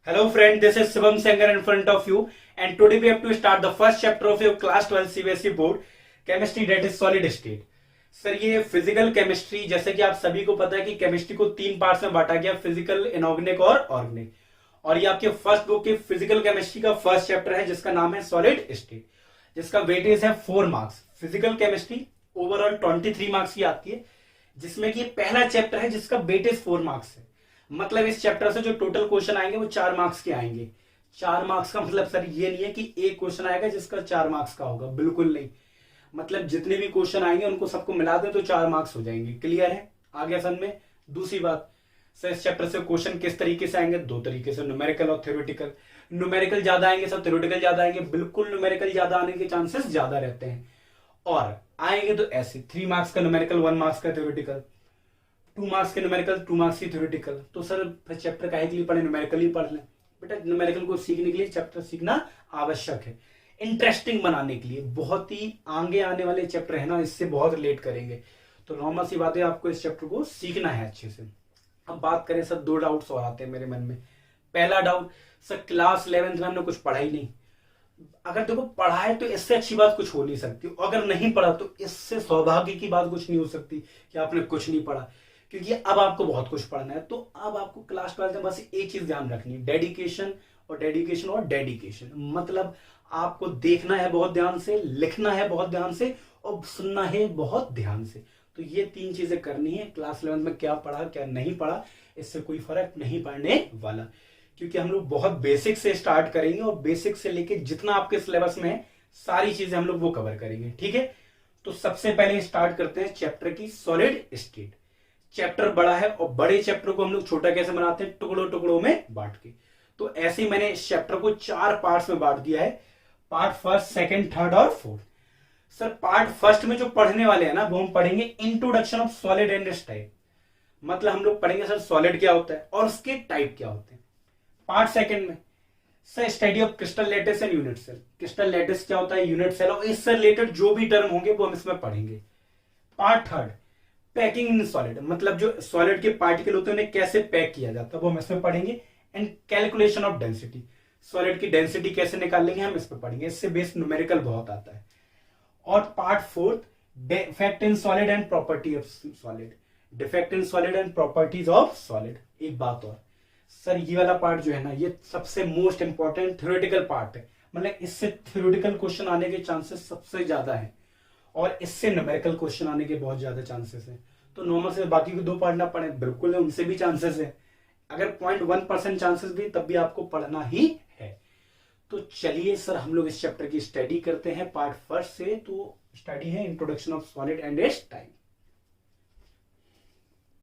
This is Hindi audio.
Hello friend, this is Shivam Sanger in front of you and today we have to start the first chapter of your class 12 CBSE board chemistry that is solid state। Sir ये फिजिकल केमिस्ट्री, जैसे कि आप सभी को पता है कि केमिस्ट्री को तीन पार्ट्स में बांटा गया, फिजिकल, इनऑर्गेनिक और ऑर्गेनिक। और ये आपके फर्स्ट बुक के फिजिकल केमिस्ट्री का फर्स्ट चैप्टर है जिसका नाम है सॉलिड स्टेट, जिसका वेटेज है 4 marks. Physical chemistry overall 23 marks की आती है, जिसमें कि पहला चैप्टर है जिसका वेटेज 4 मार्क्स है। मतलब इस चैप्टर से जो टोटल क्वेश्चन आएंगे वो 4 मार्क्स के आएंगे। 4 मार्क्स का मतलब सर ये नहीं है कि एक क्वेश्चन आएगा जिसका 4 मार्क्स का होगा, बिल्कुल नहीं। मतलब जितने भी क्वेश्चन आएंगे उनको सबको मिला दे तो 4 मार्क्स हो जाएंगे। क्लियर है? आ गया समझ में? दूसरी बात सर, इस चैप्टर से क्वेश्चन किस तरीके से आएंगे? दो तरीके से, न्यूमेरिकल और थ्योरेटिकल। न्यूमेरिकल ज्यादा आएंगे सर, थ्योरेटिकल ज्यादा आएंगे। बिल्कुल न्यूमेरिकल ज्यादा आने के चांसेस ज्यादा रहते हैं। और आएंगे तो ऐसे 3 मार्क्स का न्यूमेरिकल, 1 मार्क्स का थ्योरेटिकल, 2 मार्क्स के न्यूमेरिकल, 2 मार्क्स की थ्योरेटिकल। तो सर फिर चैप्टर काहे के लिए पढ़े? न्यूमेरिकल ही पढ़ लें। बेटा न्यूमेरिकल को सीखने के लिए चैप्टर सीखना आवश्यक है, इंटरेस्टिंग बनाने के लिए। बहुत ही आगे आने वाले चैप्टर है ना, इससे बहुत रिलेट करेंगे। तो नॉर्मल सी बात है, आपको इस चैप्टर को सीखना है अच्छे से। अब बात करें सर, 2 डाउट्स और आते हैं मेरे मन में। पहला डाउट सर, क्लास 11th में हमने कुछ पढ़ा ही नहीं। अगर देखो पढ़ा है तो इससे अच्छी बात कुछ हो नहीं सकती, अगर नहीं पढ़ा तो इससे सौभाग्य की बात कुछ नहीं हो सकती कि आपने कुछ नहीं पढ़ा, क्योंकि अब आपको बहुत कुछ पढ़ना है। तो अब आपको क्लास 12 में बस एक चीज ध्यान रखनी है, डेडिकेशन और डेडिकेशन और डेडिकेशन। मतलब आपको देखना है बहुत ध्यान से, लिखना है बहुत ध्यान से और सुनना है बहुत ध्यान से। तो ये 3 चीजें करनी है। क्लास 11 में क्या पढ़ा क्या नहीं पढ़ा इससे कोई फर्क नहीं पड़ने वाला, क्योंकि हम लोग बहुत बेसिक से स्टार्ट करेंगे और बेसिक से लेके जितना आपके सिलेबस में है सारी चीजें हम लोग वो कवर करेंगे। ठीक है, तो सबसे पहले स्टार्ट करते हैं चैप्टर की सॉलिड स्टेट। चैप्टर बड़ा है और बड़े चैप्टर को हम लोग छोटा कैसे बनाते हैं? टुकड़ों टुकड़ों में बांट के। तो ऐसे ही मैंने इस चैप्टर को 4 पार्ट्स में बांट दिया है, पार्ट फर्स्ट, सेकंड, थर्ड और फोर्थ। सर पार्ट फर्स्ट में जो पढ़ने वाले हैं ना, वो हम पढ़ेंगे introduction of solid and it's type. मतलब हम लोग पढ़ेंगे सर सॉलिड क्या होता है और उसके टाइप क्या होते हैं। पार्ट सेकंड में sir study of crystal lattice and unit cell. Crystal lattice क्या होता है, यूनिट सेल, और इससे रिलेटेड जो भी टर्म होंगे वो हम इसमें पढ़ेंगे। Part third packing in solid, मतलब जो सॉलिड के पार्टिकल होते हैं उन्हें कैसे पैक किया जाता है वो हम इसमें पढ़ेंगे। And calculation of density, solid की डेंसिटी कैसे निकालेंगे हम इसमें पढ़ेंगे। इससे बेस्ड न्यूमेरिकल बहुत आता है। और part fourth defect in solid and property of solid, defect in solid and properties of solid. एक बात और सर, ये वाला पार्ट जो है ना, ये सबसे मोस्ट इंपॉर्टेंट थ्योरेटिकल पार्ट है। मतलब इससे थ्योरेटिकल क्वेश्चन आने के चांसेस सबसे ज्यादा है और इससे न्यूमेरिकल क्वेश्चन आने के बहुत ज्यादा चांसेस है। तो नॉर्मल से बाकी के 2 पढ़ना पड़े, बिल्कुल है, उनसे भी चांसेस है। अगर 0.1% चांसेस भी, तब भी आपको पढ़ना ही है। तो चलिए सर, हम लोग इस चैप्टर की स्टडी करते हैं पार्ट फर्स्ट से। तो स्टडी है introduction of solid and it's type.